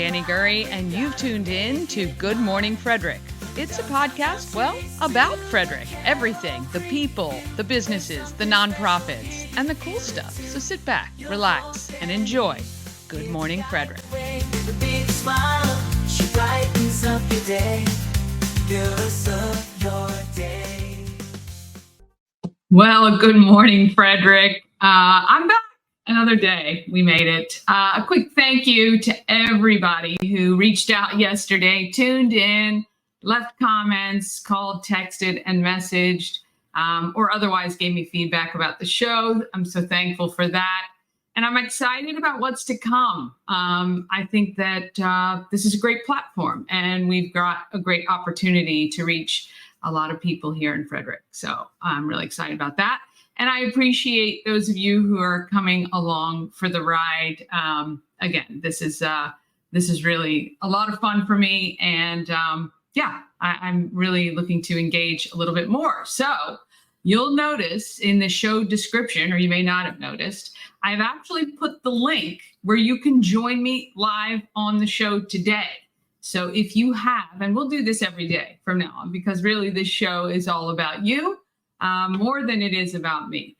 Dani Gurrie, and you've tuned in to Good Morning Frederick. It's a podcast, well, about Frederick. Everything, the people, the businesses, the nonprofits, and the cool stuff. So sit back, relax, and enjoy Good Morning Frederick. Well, good morning, Frederick. I'm back. Another day. We made it. A quick thank you to everybody who reached out yesterday, tuned in, left comments, called, texted, and messaged, or otherwise gave me feedback about the show. I'm so thankful for that. And I'm excited about what's to come. I think that this is a great platform, and we've got a great opportunity to reach a lot of people here in Frederick. So I'm really excited about that. And I appreciate those of you who are coming along for the ride. Again, this is really a lot of fun for me. And I'm really looking to engage a little bit more. So you'll notice in the show description, or you may not have noticed, I've actually put the link where you can join me live on the show today. So if you have, and we'll do this every day from now on, because really this show is all about you. More than it is about me.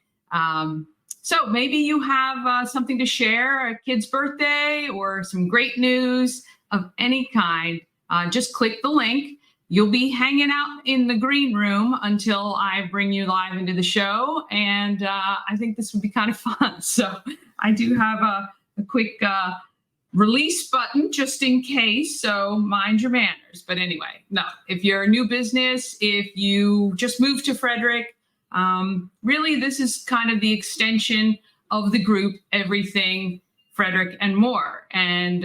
So maybe you have something to share, a kid's birthday or some great news of any kind. Just click the link. You'll be hanging out in the green room until I bring you live into the show. And I think this would be kind of fun. So I do have a quick release button just in case, so mind your manners. But anyway, no, if you're a new business, if you just moved to Frederick, really this is kind of the extension of the group, everything Frederick and more. And,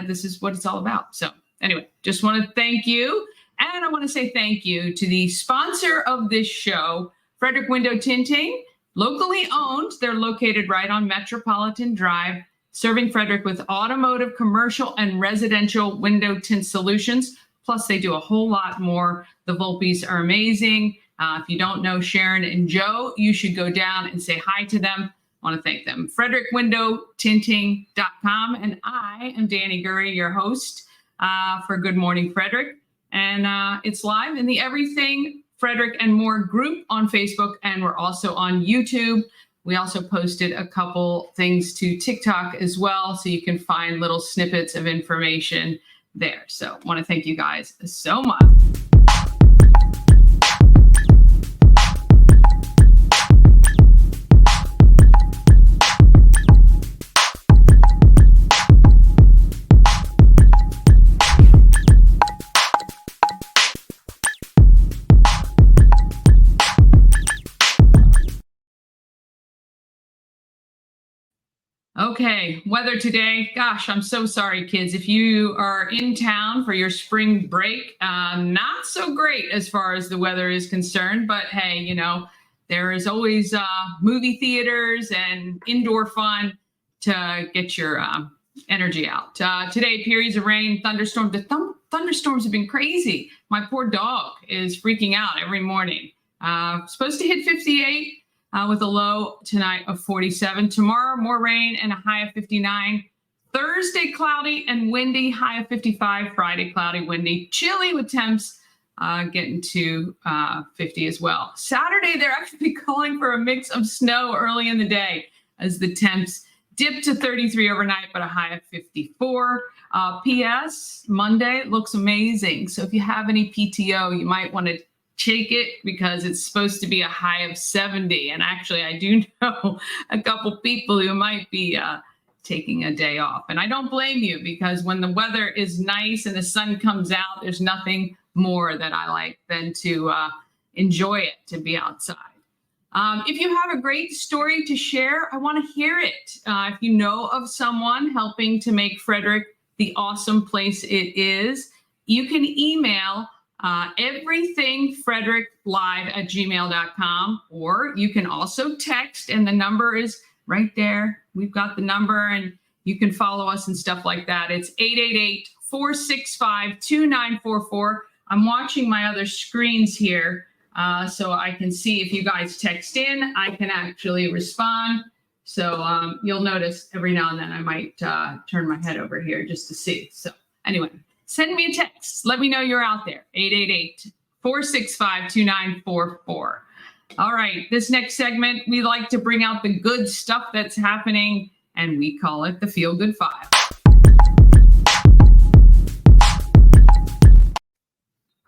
this is what it's all about. So anyway, just want to thank you. And I want to say thank you to the sponsor of this show, Frederick Window Tinting, locally owned. They're located right on Metropolitan Drive, serving Frederick with automotive, commercial, and residential window tint solutions. Plus, they do a whole lot more. The Volpes are amazing. If you don't know Sharon and Joe, you should go down and say hi to them. I want to thank them. FrederickWindowTinting.com. And I am Dani Gurrie, your host for Good Morning Frederick. And it's live in the Everything Frederick and More group on Facebook. And we're also on YouTube. We also posted a couple things to TikTok as well, so you can find little snippets of information there. So I want to thank you guys so much. Okay, weather today. Gosh, I'm so sorry, kids. If you are in town for your spring break, not so great as far as the weather is concerned. But hey, there is always movie theaters and indoor fun to get your energy out. Today, periods of rain, thunderstorms. The thunderstorms have been crazy. My poor dog is freaking out every morning. Supposed to hit 58. With a low tonight of 47. Tomorrow, more rain and a high of 59. Thursday, cloudy and windy, high of 55. Friday, cloudy, windy, chilly with temps getting to 50 as well. Saturday, they're actually calling for a mix of snow early in the day as the temps dip to 33 overnight, but a high of 54. P.S. Monday looks amazing. So if you have any PTO, you might want to take it because it's supposed to be a high of 70. And actually, I do know a couple people who might be taking a day off. And I don't blame you, because when the weather is nice and the sun comes out, there's nothing more that I like than to enjoy it, to be outside. If you have a great story to share, I want to hear it. If you know of someone helping to make Frederick the awesome place it is, you can email everythingfredericklive@gmail.com, or you can also text, and the number is right there. We've got the number, and you can follow us and stuff like that. It's 888-465-2944. I'm watching my other screens here so I can see if you guys text in. I can actually respond. So you'll notice every now and then I might turn my head over here just to see. So anyway, send me a text. Let me know you're out there. 888-465-2944. All right, this next segment, we like to bring out the good stuff that's happening, and we call it the Feel Good File.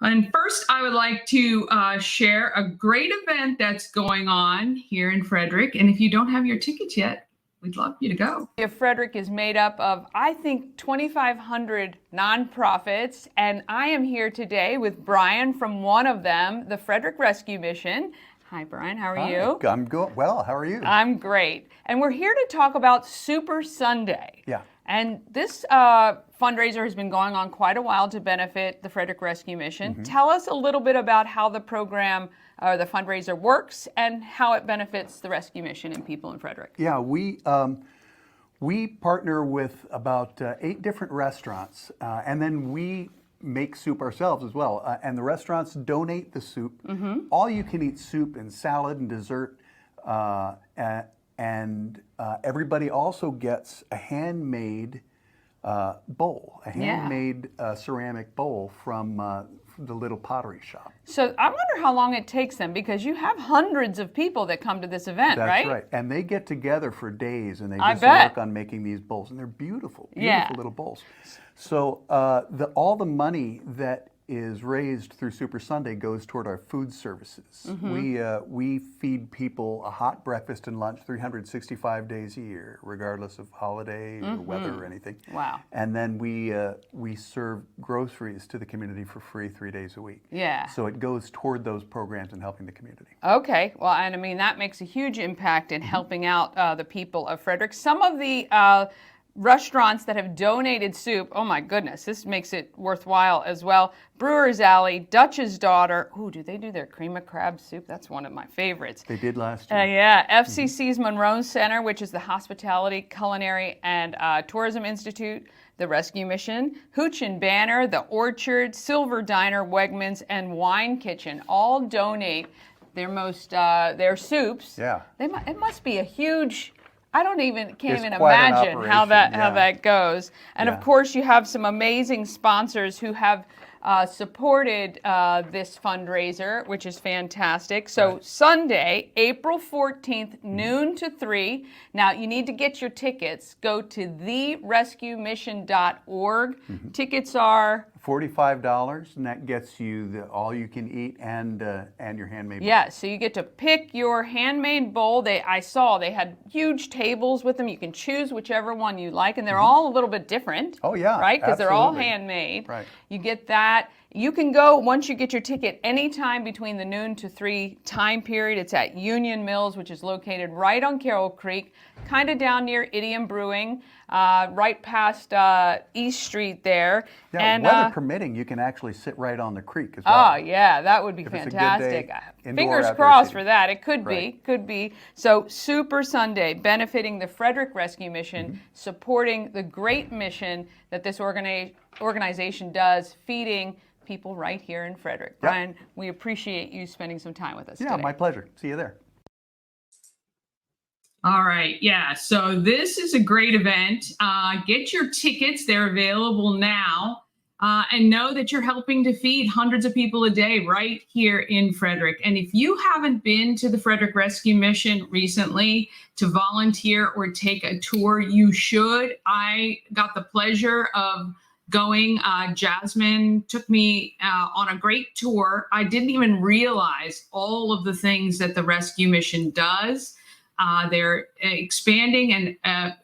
And first, I would like to share a great event that's going on here in Frederick. And if you don't have your tickets yet, we'd love you to go. Frederick is made up of, I think, 2,500 nonprofits. And I am here today with Brian from one of them, the Frederick Rescue Mission. Hi, Brian. How are you? I'm good. Well, how are you? I'm great. And we're here to talk about Super Sunday. Yeah. And this fundraiser has been going on quite a while to benefit the Frederick Rescue Mission. Mm-hmm. Tell us a little bit about how the program or the fundraiser works and how it benefits the rescue mission and people in Frederick. Yeah, we partner with about 8 different restaurants, and then we make soup ourselves as well. And the restaurants donate the soup. Mm-hmm. All you can eat soup and salad and dessert. And everybody also gets a handmade bowl, a handmade ceramic bowl from the little pottery shop. So I wonder how long it takes them, because you have hundreds of people that come to this event, right? That's right. And they get together for days and they just work on making these bowls. And they're beautiful, beautiful little bowls. So all the money that is raised through Super Sunday goes toward our food services. Mm-hmm. We feed people a hot breakfast and lunch 365 days a year, regardless of holiday or weather or anything. Wow. And then we serve groceries to the community for free 3 days a week. Yeah. So it goes toward those programs and helping the community. Okay. Well, and I mean, that makes a huge impact in helping out the people of Frederick. Some of the restaurants that have donated soup, oh my goodness, this makes it worthwhile as well. Brewer's Alley, Dutch's Daughter. Ooh, do they do their cream of crab soup? That's one of my favorites. They did last year. Yeah, FCC's Monroe Center, which is the Hospitality, Culinary, and Tourism Institute, the Rescue Mission, Hooch and Banner, the Orchard, Silver Diner, Wegmans, and Wine Kitchen all donate their soups. Yeah. It must be a huge... can't even imagine how that goes. And of course, you have some amazing sponsors who have supported this fundraiser, which is fantastic. So Sunday, April 14th, noon to 3. Now, you need to get your tickets. Go to therescuemission.org. Mm-hmm. Tickets are $45, and that gets you the all-you-can-eat and your handmade bowl. Yeah, so you get to pick your handmade bowl. I saw they had huge tables with them. You can choose whichever one you like, and they're all a little bit different. Oh, yeah, right? Because they're all handmade. Right. You get that. You can go, once you get your ticket, anytime between the noon to 3 time period. It's at Union Mills, which is located right on Carroll Creek, kind of down near Idiom Brewing, right past East Street there. Yeah, and weather permitting, you can actually sit right on the creek as well. Oh, yeah, that would be fantastic. Fingers crossed for that. It could be. So Super Sunday, benefiting the Frederick Rescue Mission, supporting the great mission that this organization does, feeding people right here in Frederick. Yep. Brian, we appreciate you spending some time with us today. Yeah, my pleasure. See you there. All right. Yeah. So this is a great event. Get your tickets. They're available now. And know that you're helping to feed hundreds of people a day right here in Frederick. And if you haven't been to the Frederick Rescue Mission recently to volunteer or take a tour, you should. I got the pleasure of going. Jasmine took me on a great tour. I didn't even realize all of the things that the rescue mission does. They're expanding and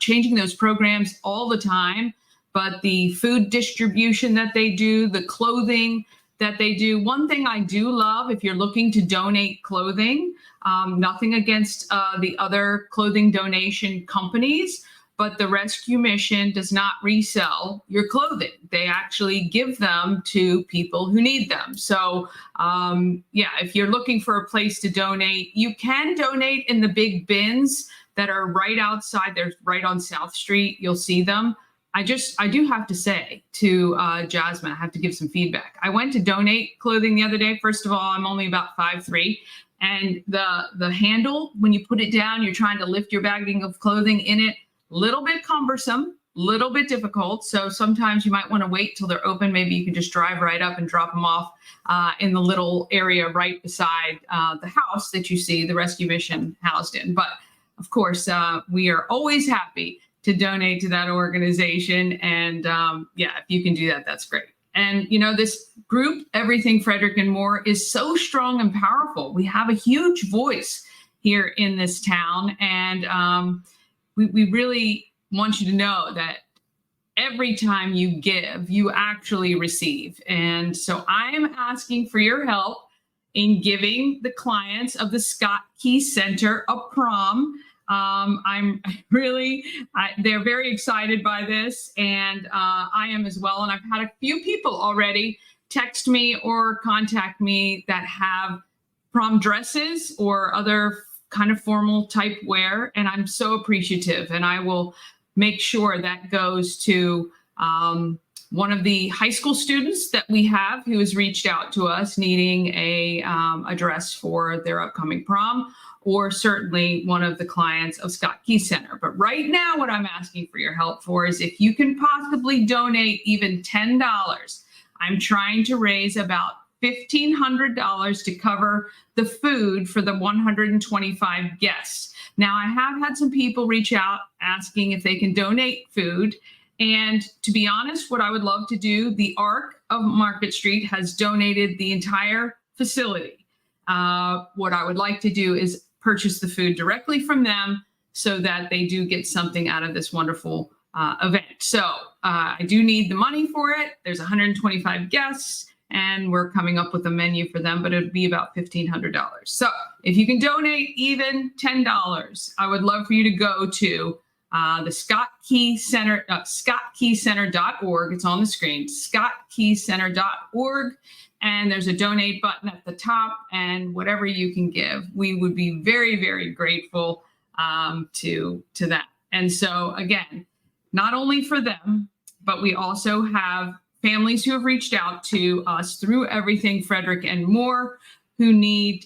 changing those programs all the time. But the food distribution that they do, the clothing that they do. One thing I do love, if you're looking to donate clothing, nothing against the other clothing donation companies, but the rescue mission does not resell your clothing. They actually give them to people who need them. So if you're looking for a place to donate, you can donate in the big bins that are right outside. They're right on South Street. You'll see them. I do have to say to Jasmine, I have to give some feedback. I went to donate clothing the other day. First of all, I'm only about 5'3", And the handle, when you put it down, you're trying to lift your bagging of clothing in it, little bit cumbersome, little bit difficult. So sometimes you might want to wait till they're open. Maybe you can just drive right up and drop them off in the little area right beside the house that you see the rescue mission housed in. But of course, we are always happy to donate to that organization. And yeah, if you can do that, that's great. And, you know, this group, Everything Frederick and More, is so strong and powerful. We have a huge voice here in this town. And we really want you to know that every time you give, you actually receive. And so I'm asking for your help in giving the clients of the Scott Key Center a prom. They're very excited by this, and I am as well. And I've had a few people already text me or contact me that have prom dresses or other kind of formal type wear, and I'm so appreciative. And I will make sure that goes to one of the high school students that we have who has reached out to us needing a dress for their upcoming prom, or certainly one of the clients of Scott Key Center. But right now, what I'm asking for your help for is if you can possibly donate even $10. I'm trying to raise about $1,500 to cover the food for the 125 guests. Now, I have had some people reach out asking if they can donate food. And to be honest, what I would love to do, the ARC of Market Street has donated the entire facility. What I would like to do is purchase the food directly from them so that they do get something out of this wonderful event. So I do need the money for it. There's 125 guests, and we're coming up with a menu for them, but it'd be about $1,500. So if you can donate even $10, I would love for you to go to the Scott Key Center, scottkeycenter.org. It's on the screen, scottkeycenter.org. And there's a donate button at the top, and whatever you can give, we would be very, very grateful to that. And so again, not only for them, but we also have families who have reached out to us through Everything Frederick and More, who need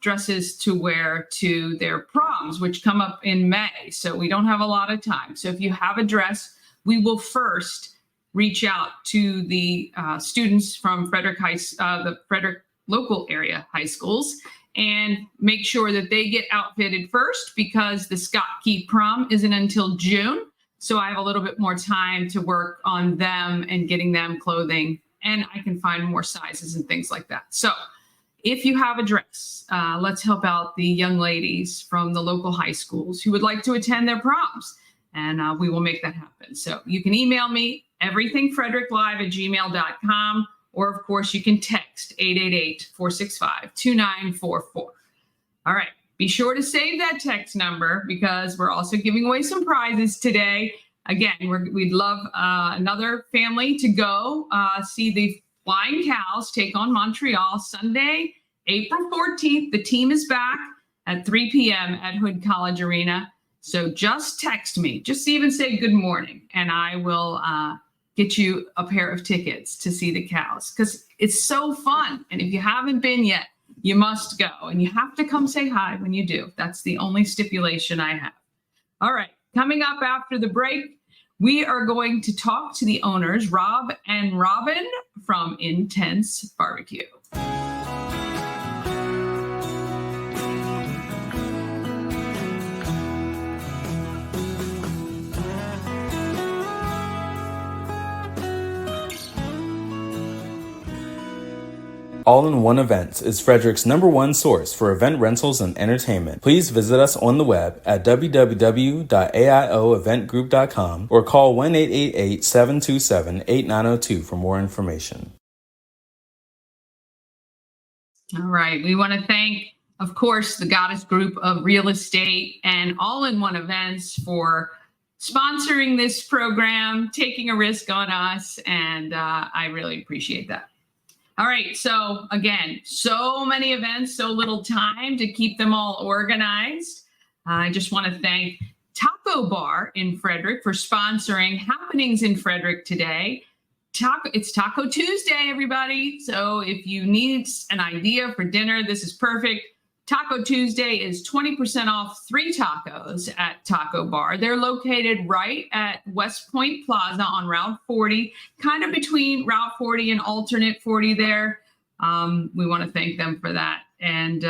dresses to wear to their proms, which come up in May. So we don't have a lot of time. So if you have a dress, we will first reach out to the students from the Frederick local area high schools and make sure that they get outfitted first, because the Scott Key prom isn't until June. So I have a little bit more time to work on them and getting them clothing, and I can find more sizes and things like that. So if you have a dress, let's help out the young ladies from the local high schools who would like to attend their proms, and we will make that happen. So you can email me, everythingfredericklive@gmail.com, or of course you can text 888-465-2944. All right. Be sure to save that text number, because we're also giving away some prizes today. Again, we'd love another family to go see the Flying Cows take on Montreal Sunday, April 14th. The team is back at 3 p.m. at Hood College Arena. So just text me, just even say good morning, and I will get you a pair of tickets to see the Cows, because it's so fun. And if you haven't been yet, you must go, and you have to come say hi when you do. That's the only stipulation I have. All right, coming up after the break, we are going to talk to the owners, Rob and Robin from In10se BBQ. All-in-One Events is Frederick's #1 source for event rentals and entertainment. Please visit us on the web at www.aioeventgroup.com or call 1-888-727-8902 for more information. All right. We want to thank, of course, the Goddess Group of Real Estate and All-in-One Events for sponsoring this program, taking a risk on us, and I really appreciate that. All right, so again, so many events, so little time to keep them all organized. I just want to thank Taco Bar in Frederick for sponsoring happenings in Frederick today. It's Taco Tuesday, everybody. So if you need an idea for dinner, this is perfect. Taco Tuesday is 20% off 3 tacos at Taco Bar. They're located right at West Point Plaza on Route 40, kind of between Route 40 and Alternate 40 there. We want to thank them for that. And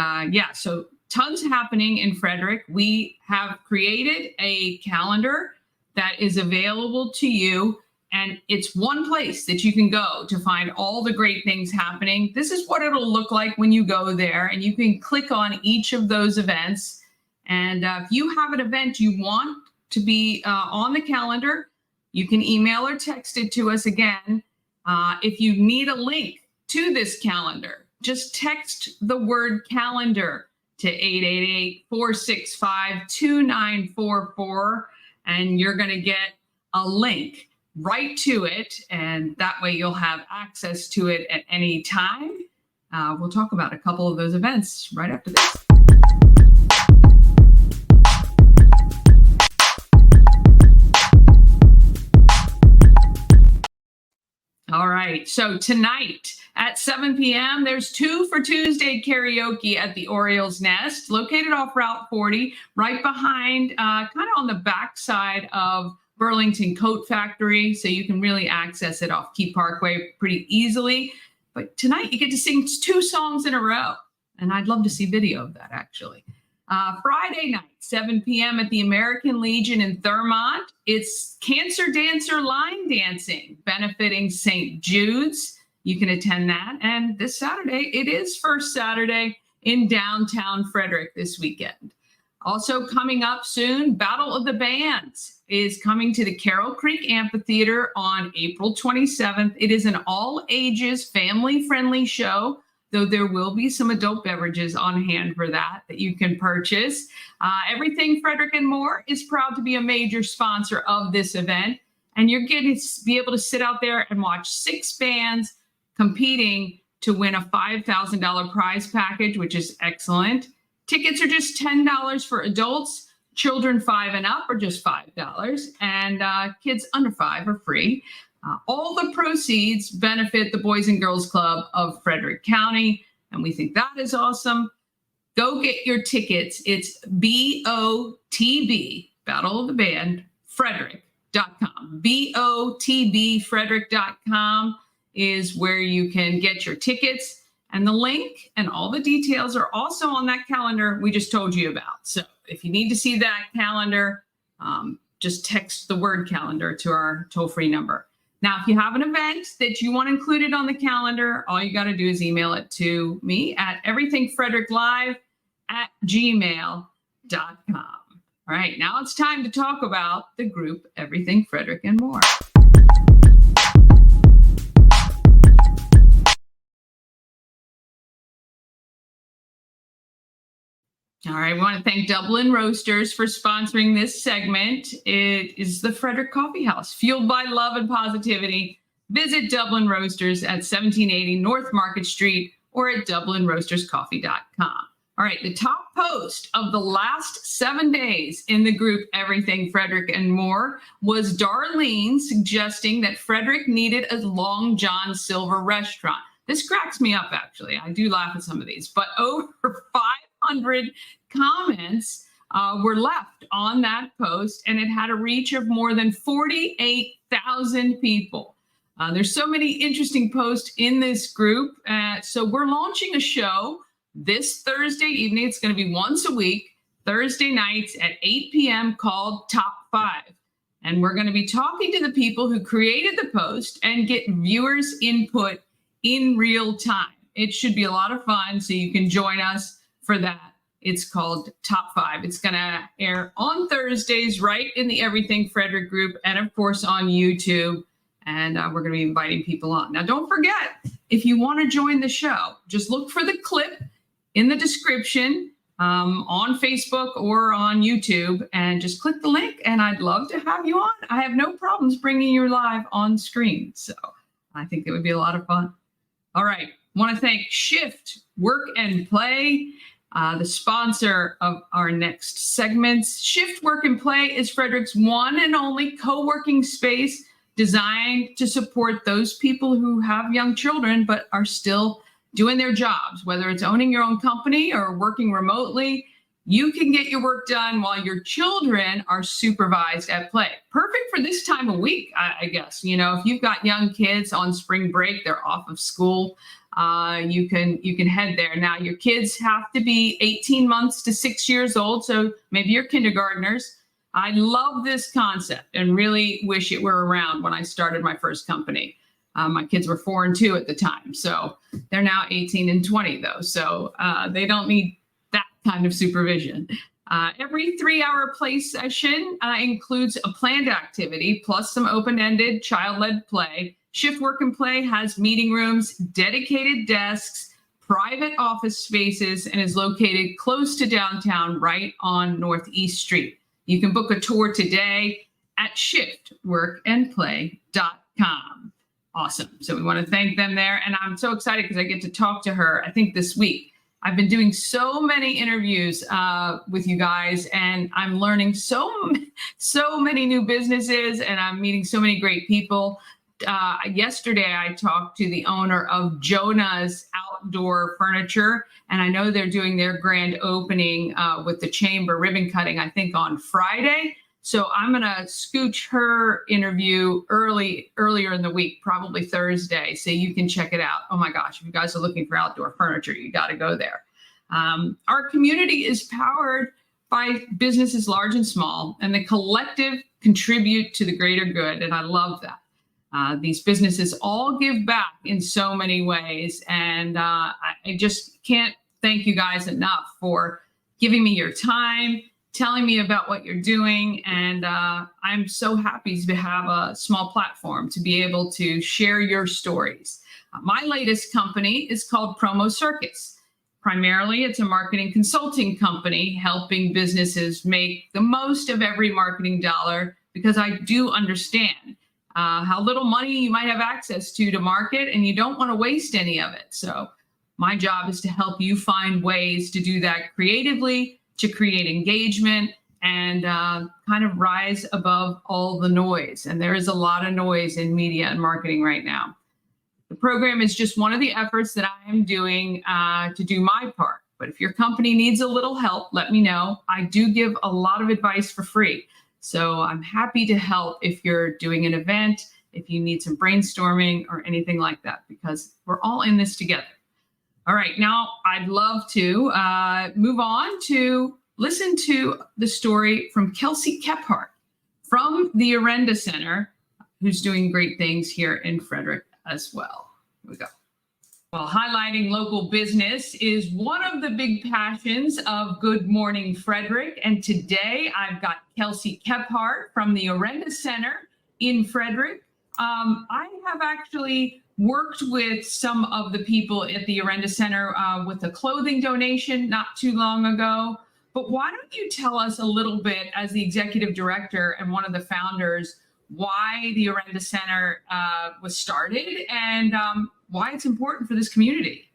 so tons happening in Frederick. We have created a calendar that is available to you, and it's one place that you can go to find all the great things happening. This is what it'll look like when you go there, and you can click on each of those events. And if you have an event you want to be on the calendar, you can email or text it to us again. If you need a link to this calendar, just text the word calendar to 888-465-2944, and you're going to get a link right to it, and that way you'll have access to it at any time. We'll talk about a couple of those events right after this. All right, so tonight at 7 p.m., there's 2 for Tuesday karaoke at the Orioles Nest, located off Route 40, right behind, kind of on the backside of Burlington Coat Factory, so you can really access it off Key Parkway pretty easily. But tonight you get to sing 2 songs in a row, and I'd love to see video of that, actually. Friday night, 7 p.m. at the American Legion in Thurmont. It's Cancer Dancer Line Dancing, benefiting St. Jude's. You can attend that. And this Saturday, it is First Saturday in downtown Frederick this weekend. Also coming up soon, Battle of the Bands is coming to the Carroll Creek Amphitheater on April 27th. It is an all-ages, family-friendly show, though there will be some adult beverages on hand for that you can purchase. Everything Frederick and More is proud to be a major sponsor of this event, and you're going to be able to sit out there and watch 6 bands competing to win a $5,000 prize package, which is excellent. Tickets are just $10 for adults. Children 5 and up are just $5, and kids under 5 are free. All the proceeds benefit the Boys and Girls Club of Frederick County, and we think that is awesome. Go get your tickets. It's BOTB, Battle of the Band, Frederick.com. BOTB, Frederick.com is where you can get your tickets, and the link and all the details are also on that calendar we just told you about. So if you need to see that calendar, just text the word calendar to our toll-free number. Now, if you have an event that you want included on the calendar, all you got to do is email it to me at everythingfredericklive@gmail.com. All right, now it's time to talk about the group Everything Frederick and More. All right, we want to thank Dublin Roasters for sponsoring this segment. It is the Frederick Coffee House, fueled by love and positivity. Visit Dublin Roasters at 1780 North Market Street or at DublinRoastersCoffee.com. All right, the top post of the last 7 days in the group Everything Frederick and More was Darlene suggesting that Frederick needed a Long John Silver restaurant. This cracks me up, actually. I do laugh at some of these, but over 500 comments were left on that post, and it had a reach of more than 48,000 people. There's so many interesting posts in this group. So we're launching a show this Thursday evening. It's going to be once a week, Thursday nights at 8 p.m. called Top 5. And we're going to be talking to the people who created the post and get viewers' input in real time. It should be a lot of fun, so you can join us for that. It's called Top 5. It's going to air on Thursdays right in the Everything Frederick group and, of course, on YouTube. And we're going to be inviting people on. Now, don't forget, if you want to join the show, just look for the clip in the description on Facebook or on YouTube and just click the link. And I'd love to have you on. I have no problems bringing you live on screen. So I think it would be a lot of fun. All right. Want to thank Shift Work and Play, the sponsor of our next segments. Shift Work and Play is Frederick's one and only co-working space designed to support those people who have young children but are still doing their jobs, whether it's owning your own company or working remotely. You can get your work done while your children are supervised at play. Perfect for this time of week, I guess. You know, if you've got young kids on spring break, they're off of school, you can head there. Now, your kids have to be 18 months to 6 years old, so maybe you're kindergartners. I love this concept and really wish it were around when I started my first company. My kids were 4 and 2 at the time, so they're now 18 and 20 though, so they don't need that kind of supervision. Every 3-hour play session includes a planned activity plus some open-ended child-led play. Shift Work and Play has meeting rooms, dedicated desks, private office spaces, and is located close to downtown right on Northeast Street. You can book a tour today at shiftworkandplay.com. Awesome. So we want to thank them there. And I'm so excited because I get to talk to her, I think this week. I've been doing so many interviews with you guys, and I'm learning so many new businesses, and I'm meeting so many great people. Yesterday, I talked to the owner of Jonah's Outdoor Furniture, and I know they're doing their grand opening with the chamber ribbon cutting, I think, on Friday. So I'm going to scooch her interview earlier in the week, probably Thursday, so you can check it out. Oh my gosh, if you guys are looking for outdoor furniture, you got to go there. Our community is powered by businesses large and small, and the collective contribute to the greater good, and I love that. These businesses all give back in so many ways, and I just can't thank you guys enough for giving me your time, telling me about what you're doing. And I'm so happy to have a small platform to be able to share your stories. My latest company is called Promo Circus. Primarily, it's a marketing consulting company helping businesses make the most of every marketing dollar, because I do understand how little money you might have access to market, and you don't want to waste any of it. So my job is to help you find ways to do that creatively, to create engagement and kind of rise above all the noise. And there is a lot of noise in media and marketing right now. The program is just one of the efforts that I am doing to do my part. But if your company needs a little help, let me know. I do give a lot of advice for free. So I'm happy to help if you're doing an event, if you need some brainstorming or anything like that, because we're all in this together. All right, now I'd love to move on to listen to the story from Kelsea Kephart from the Orenda Center, who's doing great things here in Frederick as well. Here we go. Well, highlighting local business is one of the big passions of Good Morning Frederick. And today I've got Kelsea Kephart from the Orenda Center in Frederick. I have actually worked with some of the people at the Orenda Center with a clothing donation not too long ago. But why don't you tell us a little bit, as the executive director and one of the founders, why the Orenda Center was started and why it's important for this community?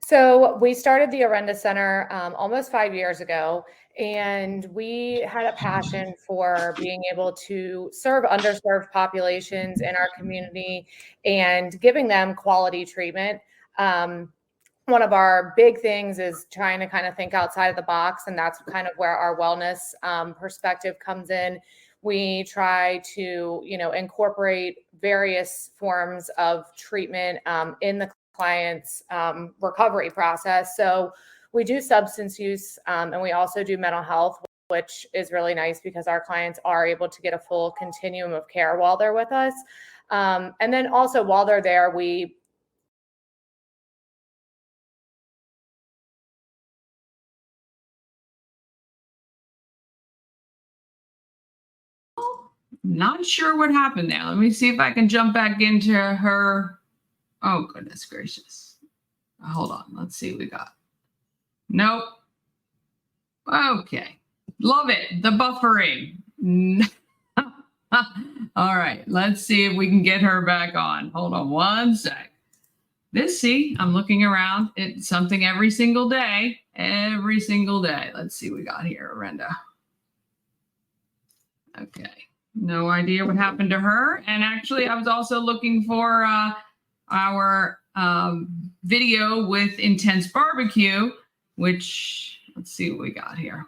So we started the Orenda Center almost 5 years ago, and we had a passion for being able to serve underserved populations in our community and giving them quality treatment. One of our big things is trying to kind of think outside of the box, and that's kind of where our wellness perspective comes in. We try to, incorporate various forms of treatment in the client's recovery process. So we do substance use, and we also do mental health, which is really nice because our clients are able to get a full continuum of care while they're with us. And then also while they're there, we Not sure what happened there. Let me see if I can jump back into her. Oh, goodness gracious. Hold on. Let's see what we got. Nope. Okay. Love it. The buffering. All right. Let's see if we can get her back on. Hold on one sec. I'm looking around. It's something every single day. Every single day. Let's see what we got here, Orenda. Okay. No idea what happened to her. And actually, I was also looking for our video with In10se BBQ, which, let's see what we got here.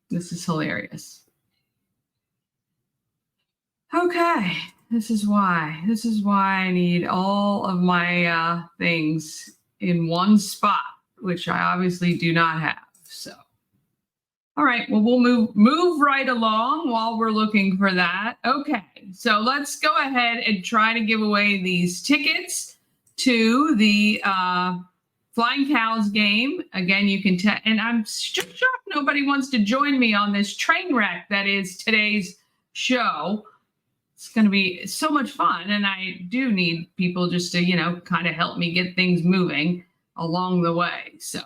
This is hilarious. Okay, this is why I need all of my things in one spot, which I obviously do not have. So, all right, well, we'll move right along while we're looking for that. Okay, so let's go ahead and try to give away these tickets to the Flying Cows game. Again, you can and I'm shocked nobody wants to join me on this train wreck that is today's show. It's going to be so much fun, and I do need people just to, kind of help me get things moving along the way. So,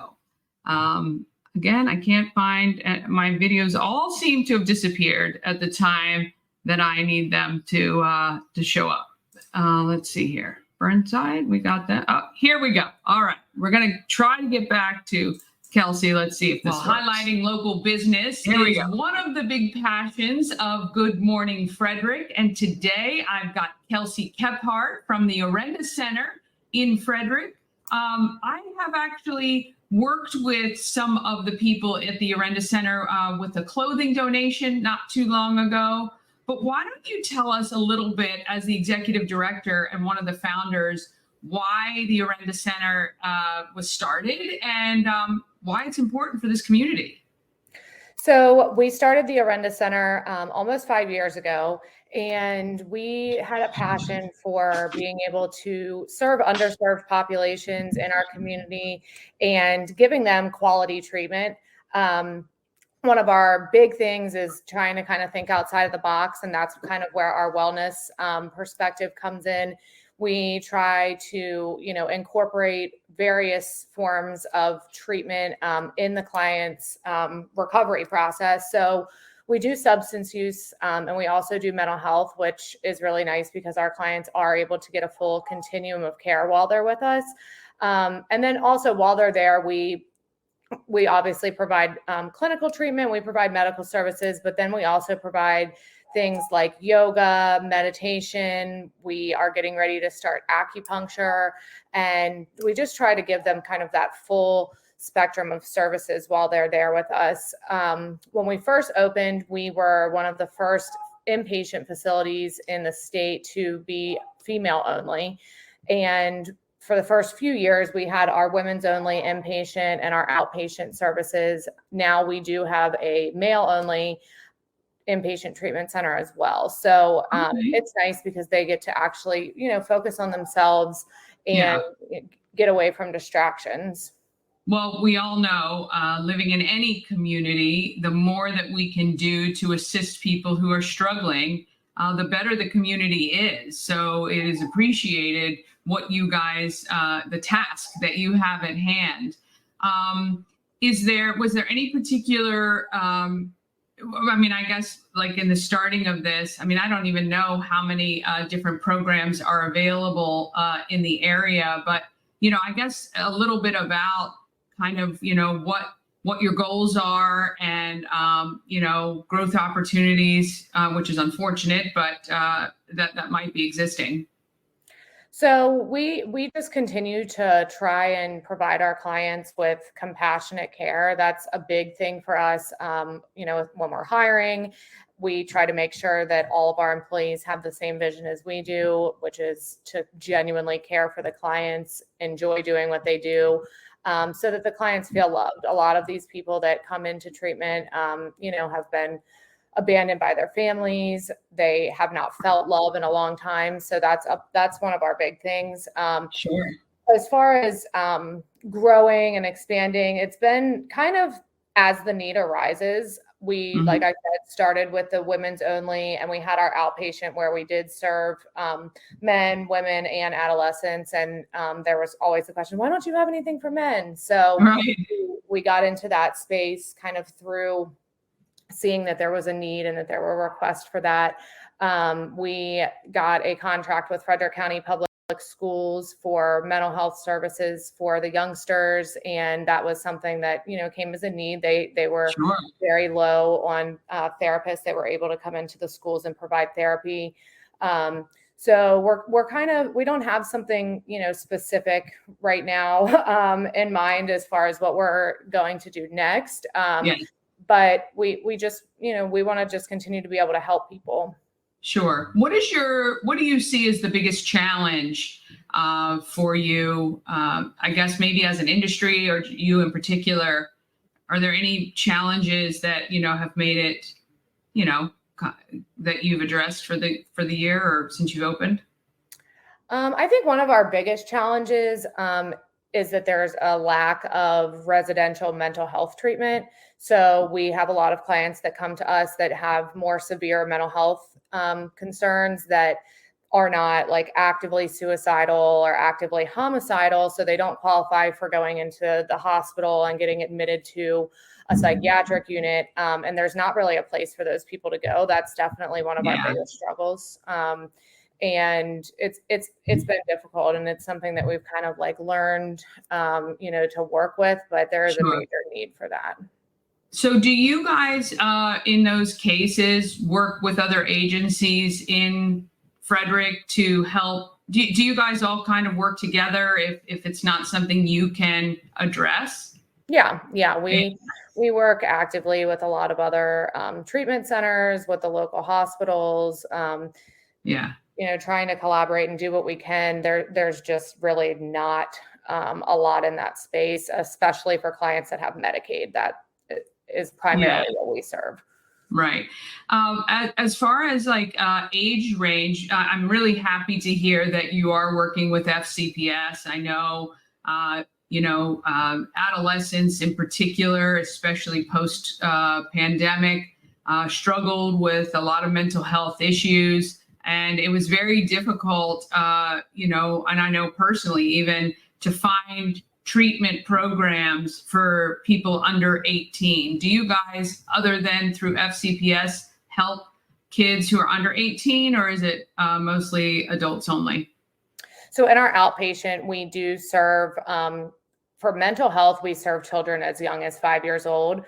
again, I can't find my videos. All seem to have disappeared at the time that I need them to show up. Let's see here. Burnside, we got that. Oh, here we go. All right, we're going to try to get back to Kelsea. Let's see if this works. Highlighting local business is one of the big passions of Good Morning Frederick. And today I've got Kelsea Kephart from the Orenda Center in Frederick. I have actually worked with some of the people at the Orenda Center with a clothing donation not too long ago. But why don't you tell us a little bit, as the executive director and one of the founders, why the Orenda Center was started and why it's important for this community? So we started the Orenda Center almost 5 years ago, and we had a passion for being able to serve underserved populations in our community and giving them quality treatment. One of our big things is trying to kind of think outside of the box, and that's kind of where our wellness perspective comes in. We try to, incorporate various forms of treatment in the client's recovery process. So we do substance use, and we also do mental health, which is really nice because our clients are able to get a full continuum of care while they're with us. And then also while they're there, we obviously provide clinical treatment, we provide medical services, but then we also provide things like yoga, meditation. We are getting ready to start acupuncture, and we just try to give them kind of that full spectrum of services while they're there with us. When we first opened, we were one of the first inpatient facilities in the state to be female only. And for the first few years, we had our women's only inpatient and our outpatient services. Now we do have a male only inpatient treatment center as well. So it's nice because they get to actually, focus on themselves and get away from distractions. Well, we all know living in any community, the more that we can do to assist people who are struggling, the better the community is. So it is appreciated what you guys, the task that you have at hand. Was there any particular, I guess like in the starting of this, I don't even know how many different programs are available in the area, but, I guess a little bit about kind of, what your goals are and, growth opportunities, which is unfortunate, but that might be existing. So we just continue to try and provide our clients with compassionate care. That's a big thing for us. When we're hiring, we try to make sure that all of our employees have the same vision as we do, which is to genuinely care for the clients, enjoy doing what they do, so that the clients feel loved. A lot of these people that come into treatment, have been abandoned by their families. They have not felt love in a long time. So that's one of our big things. Sure. As far as growing and expanding, it's been kind of as the need arises. We, like I said, started with the women's only, and we had our outpatient where we did serve men, women, and adolescents. And there was always the question, why don't you have anything for men? So we got into that space kind of through seeing that there was a need and that there were requests for that. We got a contract with Frederick County Public Schools for mental health services for the youngsters. And that was something that, came as a need. They were very low on therapists that were able to come into the schools and provide therapy. So we don't have something, specific right now in mind as far as what we're going to do next. But we just, we want to just continue to be able to help people. Sure. What do you see as the biggest challenge for you? I guess maybe as an industry or you in particular, are there any challenges that, have made it, that you've addressed for the year or since you've opened? I think one of our biggest challenges is that there's a lack of residential mental health treatment. So we have a lot of clients that come to us that have more severe mental health concerns that are not like actively suicidal or actively homicidal. So they don't qualify for going into the hospital and getting admitted to a psychiatric unit. And there's not really a place for those people to go. That's definitely one of our biggest struggles. And it's been difficult, and it's something that we've kind of like learned, to work with, but there is a major need for that. So do you guys, in those cases, work with other agencies in Frederick to help? Do you guys all kind of work together if it's not something you can address? Yeah. We work actively with a lot of other treatment centers, with the local hospitals. Trying to collaborate and do what we can. There's just really not a lot in that space, especially for clients that have Medicaid. That is primarily what we serve. Right. As far as like age range, I'm really happy to hear that you are working with FCPS. I know, adolescents in particular, especially post pandemic, struggled with a lot of mental health issues. And it was very difficult, and I know personally even to find treatment programs for people under 18. Do you guys, other than through FCPS, help kids who are under 18, or is it mostly adults only? So in our outpatient, we do serve, for mental health, we serve children as young as 5 years old.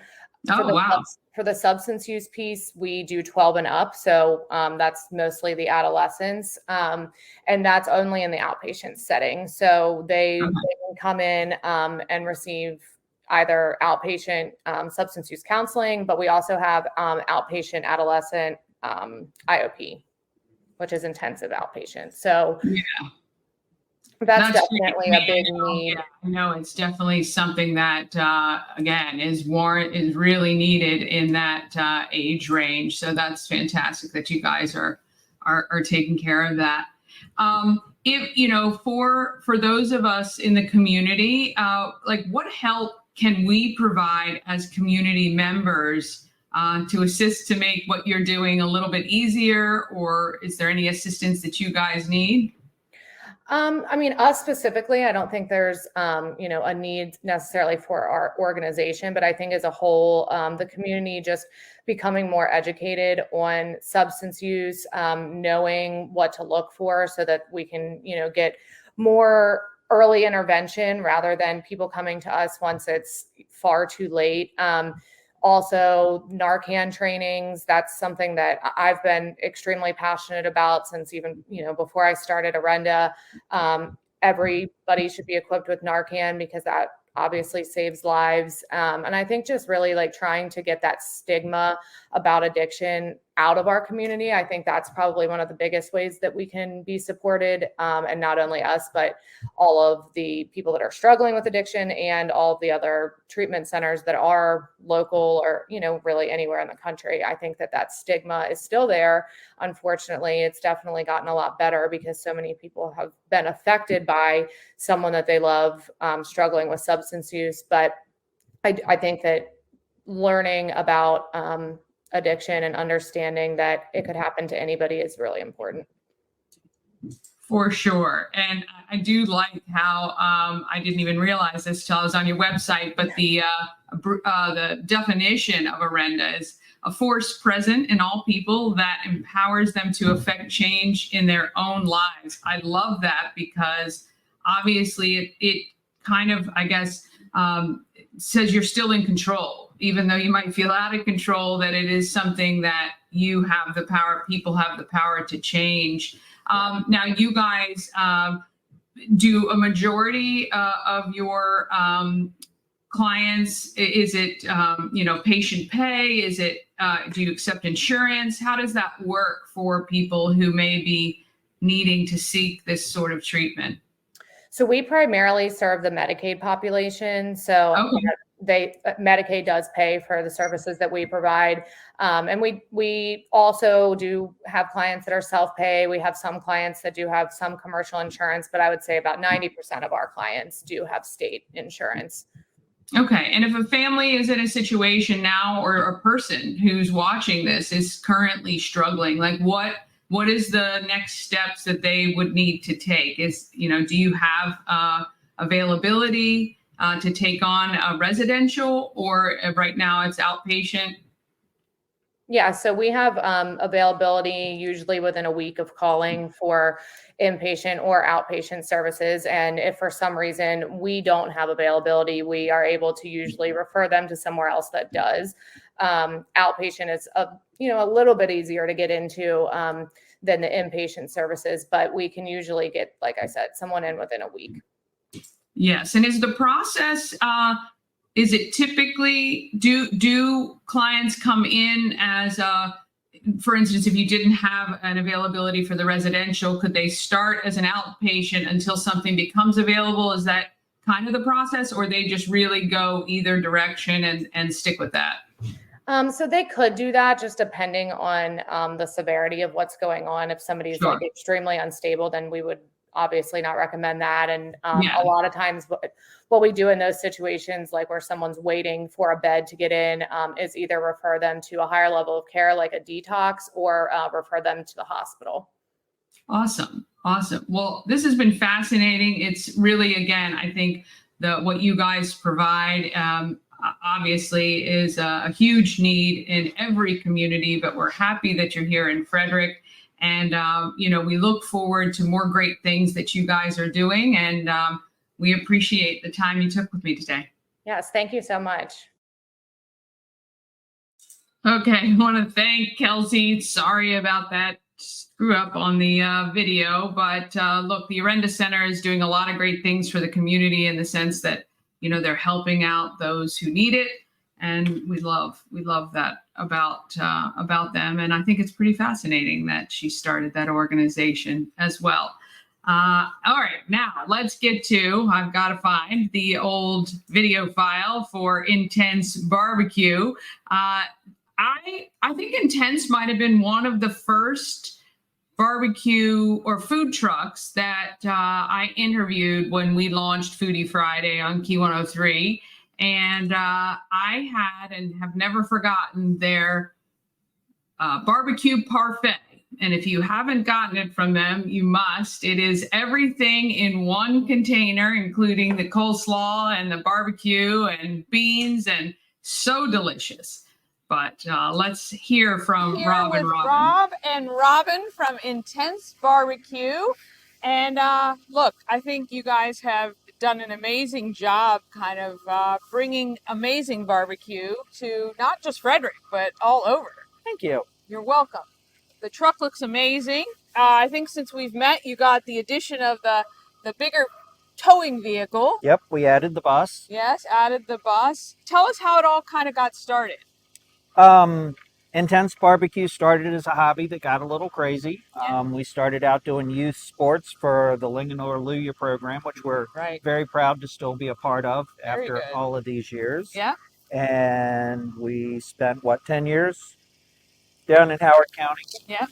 For the substance use piece, we do 12 and up. So that's mostly the adolescents. And that's only in the outpatient setting. So they can come in and receive either outpatient substance use counseling, but we also have outpatient adolescent IOP, which is intensive outpatient. So that's definitely a big need. I know it's definitely something that, again, is really needed in that age range. So that's fantastic that you guys are taking care of that. If for those of us in the community, like what help can we provide as community members to assist to make what you're doing a little bit easier, or is there any assistance that you guys need? Us specifically, I don't think there's, a need necessarily for our organization, but I think as a whole, the community just becoming more educated on substance use, knowing what to look for so that we can, get more early intervention rather than people coming to us once it's far too late. Also, Narcan trainings, that's something that I've been extremely passionate about since even, before I started Orenda. Everybody should be equipped with Narcan because that obviously saves lives. And I think just really like trying to get that stigma about addiction out of our community. I think that's probably one of the biggest ways that we can be supported. And not only us, but all of the people that are struggling with addiction and all of the other treatment centers that are local or, really anywhere in the country. I think that stigma is still there. Unfortunately, it's definitely gotten a lot better because so many people have been affected by someone that they love struggling with substance use. But I think that learning about addiction and understanding that it could happen to anybody is really important. For sure. And I do like how I didn't even realize this till I was on your website, but the definition of Orenda is a force present in all people that empowers them to affect change in their own lives. I love that because obviously it kind of, I guess, says you're still in control, even though you might feel out of control, that it is something that you have the power, people have the power to change. Now, you guys do a majority of your clients, is it patient pay? Is it do you accept insurance? How does that work for people who may be needing to seek this sort of treatment? So we primarily serve the Medicaid population. So Medicaid does pay for the services that we provide. And we also do have clients that are self-pay. We have some clients that do have some commercial insurance, but I would say about 90% of our clients do have state insurance. Okay. And if a family is in a situation now, or a person who's watching this is currently struggling, like what is the next steps that they would need to take? Do you have availability to take on a residential, or right now it's outpatient? Yeah, so we have availability usually within a week of calling for inpatient or outpatient services. And if for some reason we don't have availability, we are able to usually refer them to somewhere else that does. Outpatient is a little bit easier to get into than the inpatient services, but we can usually get, like I said, someone in within a week. Yes. And is the process, is it typically, do clients come in as for instance, if you didn't have an availability for the residential, could they start as an outpatient until something becomes available? Is that kind of the process, or they just really go either direction and stick with that? So they could do that, just depending on the severity of what's going on. If somebody's Sure. like extremely unstable, then we would obviously not recommend that. And a lot of times what we do in those situations, like where someone's waiting for a bed to get in, is either refer them to a higher level of care, like a detox, or refer them to the hospital. Awesome. Well, this has been fascinating. It's really, again, I think what you guys provide obviously is a huge need in every community, but we're happy that you're here in Frederick. And, we look forward to more great things that you guys are doing. And we appreciate the time you took with me today. Yes, thank you so much. Okay, I want to thank Kelsea. Sorry about that screw up on the video, but look, the Orenda Center is doing a lot of great things for the community in the sense that, they're helping out those who need it. And we love that about them. And I think it's pretty fascinating that she started that organization as well. All right, now let's get to, I've got to find the old video file for In10se BBQ. I think In10se might have been one of the first barbecue or food trucks that I interviewed when we launched Foodie Friday on Key 103. And I had and have never forgotten their barbecue parfait. And if you haven't gotten it from them, you must. It is everything in one container, including the coleslaw and the barbecue and beans, and so delicious. But let's hear from Rob and Robin. Rob and Robin from In10se BBQ. And look, I think you guys have done an amazing job kind of bringing amazing barbecue to not just Frederick, but all over. Thank you. You're welcome. The truck looks amazing. I think since we've met, you got the addition of the bigger towing vehicle. Yep, we added the bus. Yes, added the bus. Tell us how it all kind of got started. In10se BBQ started as a hobby that got a little crazy. Yeah. We started out doing youth sports for the Linganore program, which we're very proud to still be a part of after all of these years. Yeah. And we spent, 10 years down in Howard County? Yeah.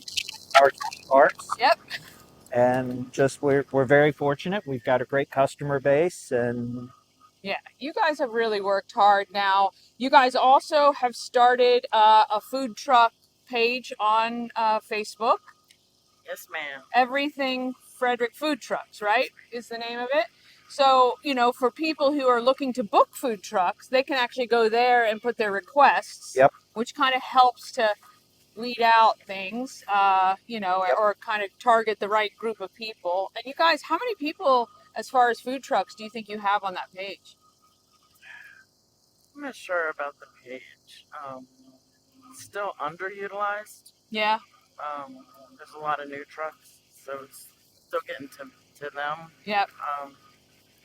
Howard County Parks. Yep. And just we're very fortunate. We've got a great customer base, and yeah, you guys have really worked hard. Now, you guys also have started a food truck page on Facebook. Yes, ma'am. Everything Frederick Food Trucks, right, is the name of it. So, for people who are looking to book food trucks, they can actually go there and put their requests. Yep. Which kind of helps to weed out things, or kind of target the right group of people. And you guys, how many people, as far as food trucks, do you think you have on that page? I'm not sure about the page. It's still underutilized. Yeah. There's a lot of new trucks, so it's still getting to them. Yep.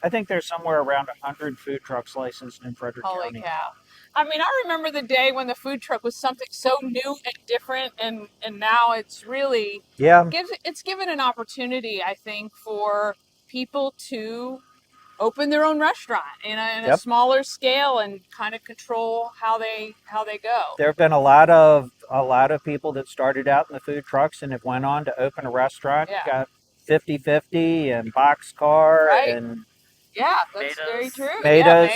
I think there's somewhere around 100 food trucks licensed in Frederick Holy County. cow. I mean, I remember the day when the food truck was something so new and different, and now it's really it's given an opportunity, I think, for people to open their own restaurant in a smaller scale and kind of control how they go. There have been a lot of people that started out in the food trucks and have went on to open a restaurant. Yeah. Got 50/50 and Boxcar and yeah, that's very true. Madas,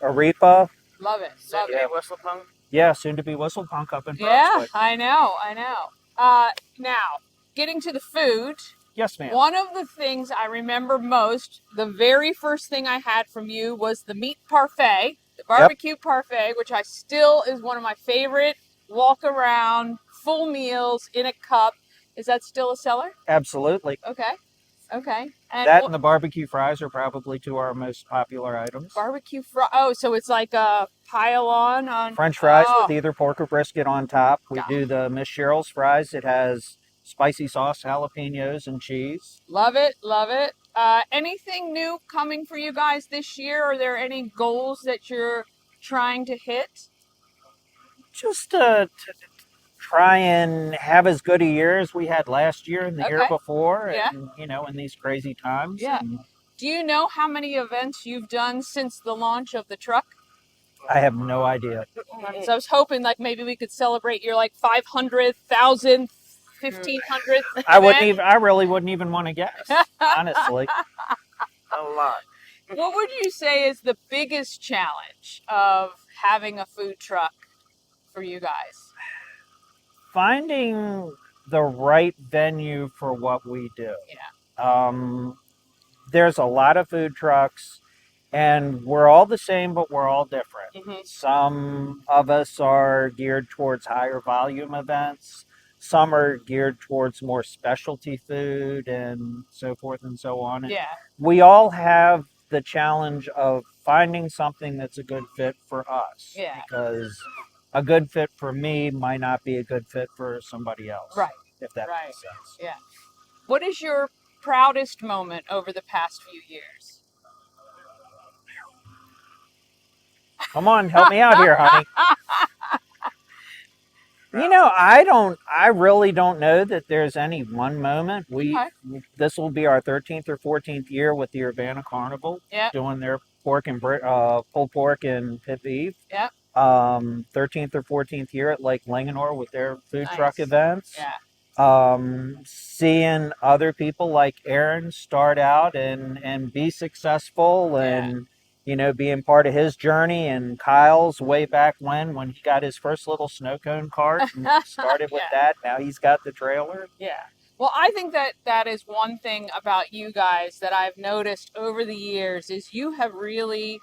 Arepa. Love it. Soon to be Whistle Punk. Yeah, soon to be Whistle Punk up in Yeah, Brunswick. I know. Now, getting to the food. Yes, ma'am. One of the things I remember most, the very first thing I had from you was the meat parfait, the barbecue parfait, which I still is one of my favorite walk around full meals in a cup. Is that still a seller? Absolutely. Okay. And that and the barbecue fries are probably two of our most popular items. Barbecue fries. Oh, so it's like a pile on French fries with either pork or brisket on top. We do the Miss Cheryl's fries. It has spicy sauce, jalapenos, and cheese. Love it. Anything new coming for you guys this year? Are there any goals that you're trying to hit? Just to try and have as good a year as we had last year and the year before, and in these crazy times. Yeah. Do you know how many events you've done since the launch of the truck? I have no idea. So I was hoping like maybe we could celebrate your like 500,000, 1,500. I really wouldn't even want to guess, honestly. A lot. What would you say is the biggest challenge of having a food truck for you guys? Finding the right venue for what we do. Yeah. There's a lot of food trucks, and we're all the same, but we're all different. Mm-hmm. Some of us are geared towards higher volume events. Some are geared towards more specialty food and so forth and so on. And we all have the challenge of finding something that's a good fit for us. Yeah. Because a good fit for me might not be a good fit for somebody else. Right. If that makes sense. Yeah. What is your proudest moment over the past few years? Come on, help me out here, honey. I really don't know that there's any one moment. This will be our 13th or 14th year with the Urbana Carnival, doing their pulled pork and pit beef. Yep. 13th or 14th year at Lake Linganore with their food truck events. Yeah. Seeing other people like Aaron start out and be successful and being part of his journey, and Kyle's way back when he got his first little snow cone cart and started with that. Now he's got the trailer. Yeah. Well, I think that is one thing about you guys that I've noticed over the years is you have really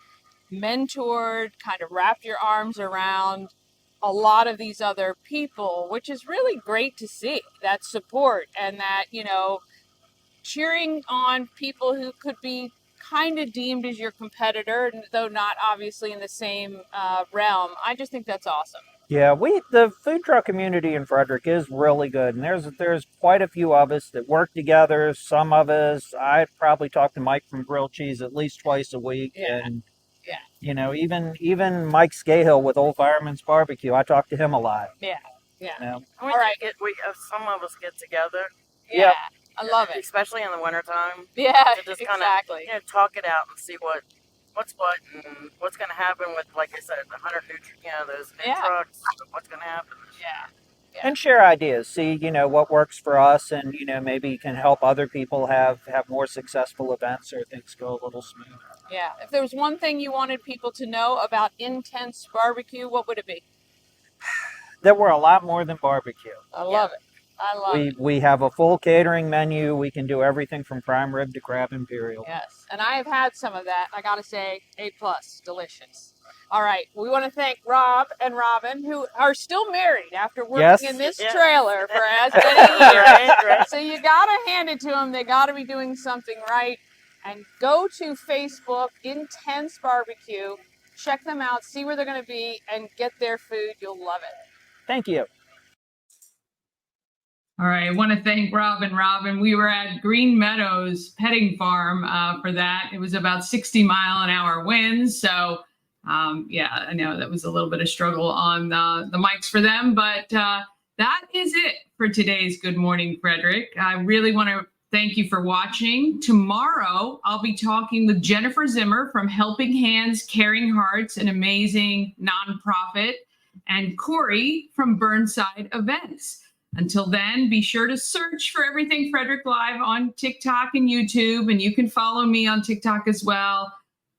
mentored, kind of wrapped your arms around a lot of these other people, which is really great to see, that support and that, cheering on people who could be kind of deemed as your competitor, though not obviously in the same realm. I just think that's awesome. Yeah, the food truck community in Frederick is really good, and there's quite a few of us that work together. Some of us, I probably talk to Mike from Grilled Cheese at least twice a week, and even Mike Scahill with Old Fireman's Barbecue, I talk to him a lot. Yeah. All right, some of us get together. Yeah. I love it, especially in the wintertime. Yeah, to just exactly. Kind of, talk it out and see what's what and what's going to happen with, like I said, the 100 those new trucks. What's going to happen? Yeah. And share ideas. See, what works for us, and maybe can help other people have more successful events or things go a little smoother. Yeah. If there was one thing you wanted people to know about In10se BBQ, what would it be? That we're a lot more than barbecue. I love it. We have a full catering menu. We can do everything from prime rib to crab imperial. Yes, and I have had some of that. I got to say, A+, delicious. All right, we want to thank Rob and Robin, who are still married after working in this trailer for as many years. Right. So you got to hand it to them. They got to be doing something right. And go to Facebook, In10se BBQ. Check them out, see where they're going to be, and get their food. You'll love it. Thank you. All right. I want to thank Robin. Robin, we were at Green Meadows Petting Farm for that. It was about 60-mile-an-hour winds. So, yeah, I know that was a little bit of struggle on the mics for them. But that is it for today's Good Morning, Frederick. I really want to thank you for watching. Tomorrow, I'll be talking with Jennifer Zimmer from Helping Hands, Caring Hearts, an amazing nonprofit, and Corey from Burnside Events. Until then, be sure to search for Everything Frederick Live on TikTok and YouTube, and you can follow me on TikTok as well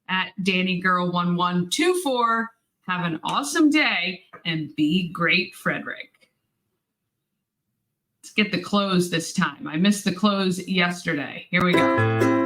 at DaniGurrie1124. Have an awesome day and be great, Frederick. Let's get the close this time. I missed the close yesterday. Here we go.